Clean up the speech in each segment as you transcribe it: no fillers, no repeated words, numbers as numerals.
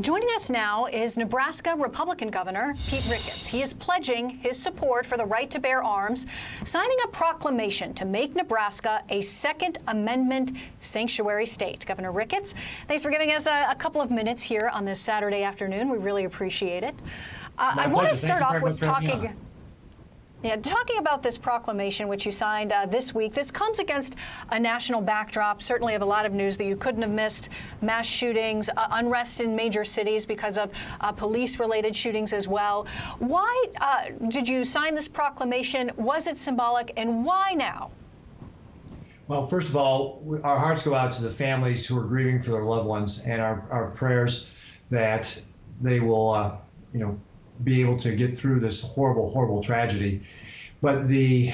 Joining us now is Nebraska Republican Governor Pete Ricketts. He is pledging his support for the right to bear arms, signing a proclamation to make Nebraska a Second Amendment sanctuary state. Governor Ricketts, thanks for giving us a couple of minutes here on this Saturday afternoon. We really appreciate it. I want to start off with talking about this proclamation, which you signed this week. This comes against a national backdrop, certainly of a lot of news that you couldn't have missed: mass shootings, unrest in major cities because of police-related shootings as well. Why did you sign this proclamation? Was it symbolic, and why now? Well, first of all, our hearts go out to the families who are grieving for their loved ones, and our prayers that they will, be able to get through this horrible, horrible tragedy. But the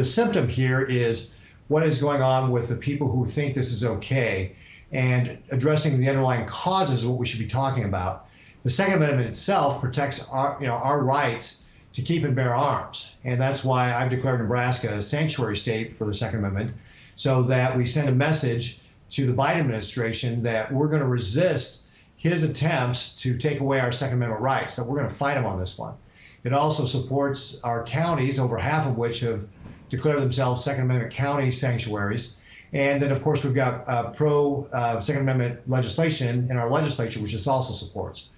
symptom here is what is going on with the people who think this is okay, and addressing the underlying causes is what we should be talking about. The Second Amendment itself protects our rights to keep and bear arms, and that's why I've declared Nebraska a sanctuary state for the Second Amendment, so that we send a message to the Biden administration that we're going to resist his attempts to take away our Second Amendment rights, that we're going to fight him on this one. It also supports our counties, over half of which have declared themselves Second Amendment county sanctuaries. And then, of course, we've got pro-Second Amendment legislation in our legislature, which this also supports.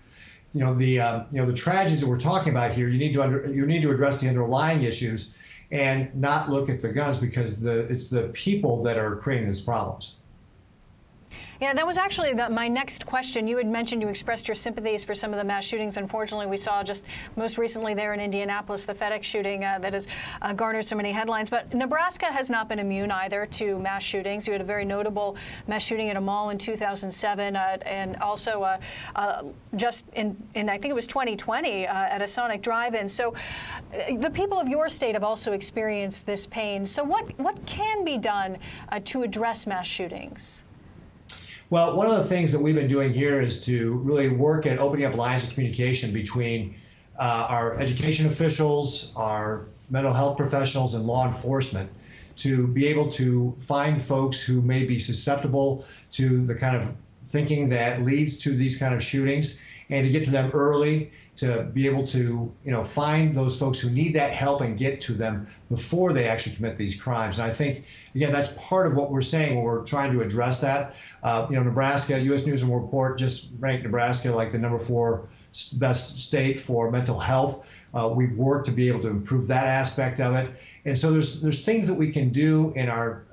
The tragedies that we're talking about here, you need to address the underlying issues and not look at the guns, because it's the people that are creating these problems. Yeah, that was actually my next question. You had mentioned you expressed your sympathies for some of the mass shootings. Unfortunately, we saw just most recently there in Indianapolis, the FedEx shooting that has garnered so many headlines. But Nebraska has not been immune either to mass shootings. You had a very notable mass shooting at a mall in 2007, and also just in I think it was 2020 at a Sonic drive-in. So the people of your state have also experienced this pain. So what can be done to address mass shootings? Well, one of the things that we've been doing here is to really work at opening up lines of communication between our education officials, our mental health professionals, and law enforcement, to be able to find folks who may be susceptible to the kind of thinking that leads to these kind of shootings, and to get to them early, to be able to find those folks who need that help and get to them before they actually commit these crimes. And I think, again, that's part of what we're saying when we're trying to address that. Nebraska, U.S. News and World Report just ranked Nebraska like the #4 best state for mental health. We've worked to be able to improve that aspect of it. And so there's things that we can do in our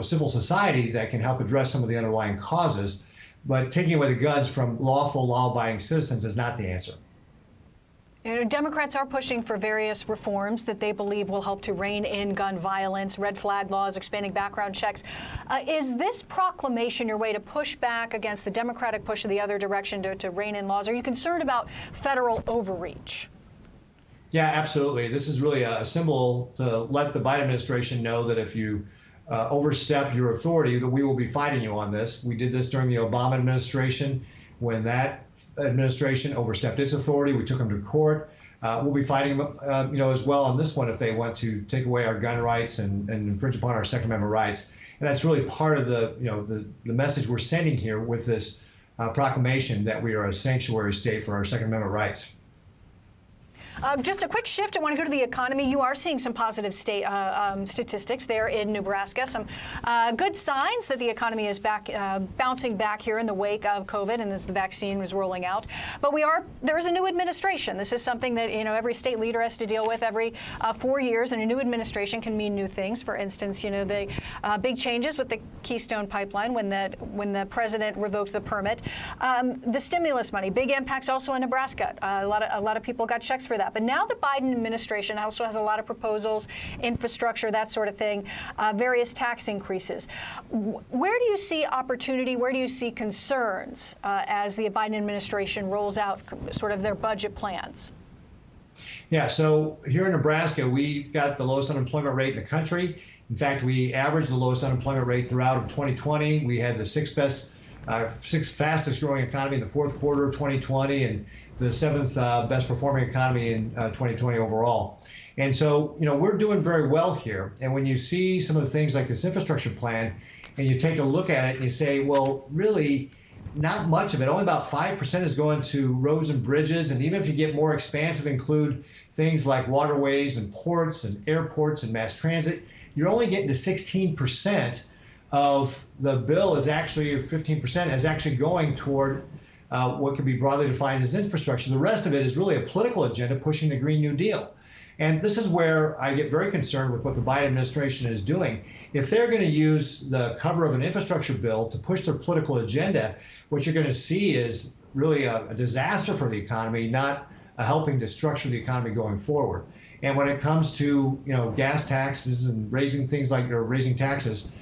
civil society that can help address some of the underlying causes. But taking away the guns from lawful, law-abiding citizens is not the answer. Democrats are pushing for various reforms that they believe will help to rein in gun violence, red flag laws, expanding background checks. Is this proclamation your way to push back against the Democratic push in the other direction to rein in laws? Are you concerned about federal overreach? Yeah, absolutely. This is really a symbol to let the Biden administration know that if you overstep your authority, that we will be fighting you on this. We did this during the Obama administration. When that administration overstepped its authority, we took them to court. We'll be fighting them, as well on this one if they want to take away our gun rights and infringe upon our Second Amendment rights. And that's really part of the message we're sending here with this proclamation that we are a sanctuary state for our Second Amendment rights. Just a quick shift. I want to go to the economy. You are seeing some positive statistics there in Nebraska. Some good signs that the economy is back, bouncing back here in the wake of COVID and as the vaccine was rolling out. But there is a new administration. This is something that every state leader has to deal with every 4 years, and a new administration can mean new things. For instance, the big changes with the Keystone Pipeline when the president revoked the permit. The stimulus money, big impacts also in Nebraska. A lot of people got checks for that. But now the Biden administration also has a lot of proposals, infrastructure, that sort of thing, various tax increases. Where do you see opportunity? Where do you see concerns as the Biden administration rolls out sort of their budget plans? Yeah, so here in Nebraska, we've got the lowest unemployment rate in the country. In fact, we averaged the lowest unemployment rate throughout of 2020. We had the sixth fastest growing economy in the fourth quarter of 2020, and the seventh best performing economy in 2020 overall. And so, we're doing very well here. And when you see some of the things like this infrastructure plan, and you take a look at it and you say, well, really, not much of it. Only about 5% is going to roads and bridges. And even if you get more expansive, include things like waterways and ports and airports and mass transit, you're only getting to 16% of the bill is actually, or 15% is actually going toward what could be broadly defined as infrastructure. The rest of it is really a political agenda pushing the Green New Deal. And this is where I get very concerned with what the Biden administration is doing. If they're going to use the cover of an infrastructure bill to push their political agenda, what you're going to see is really a disaster for the economy, not helping to structure the economy going forward. And when it comes to gas taxes and raising things like or raising taxes,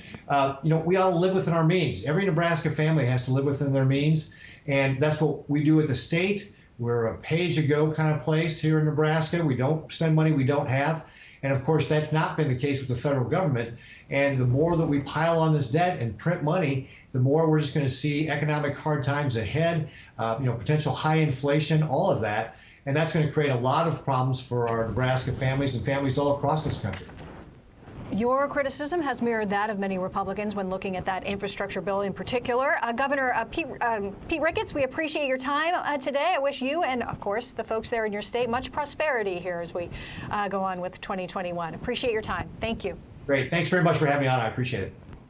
we all live within our means. Every Nebraska family has to live within their means, and that's what we do at the state. We're a pay-as-you-go kind of place here in Nebraska. We don't spend money we don't have. And of course, that's not been the case with the federal government. And the more that we pile on this debt and print money, the more we're just going to see economic hard times ahead, potential high inflation, all of that. And that's going to create a lot of problems for our Nebraska families and families all across this country. Your criticism has mirrored that of many Republicans when looking at that infrastructure bill in particular. Governor Pete Ricketts, we appreciate your time today. I wish you and, of course, the folks there in your state much prosperity here as we go on with 2021. Appreciate your time. Thank you. Great. Thanks very much for having me on. I appreciate it.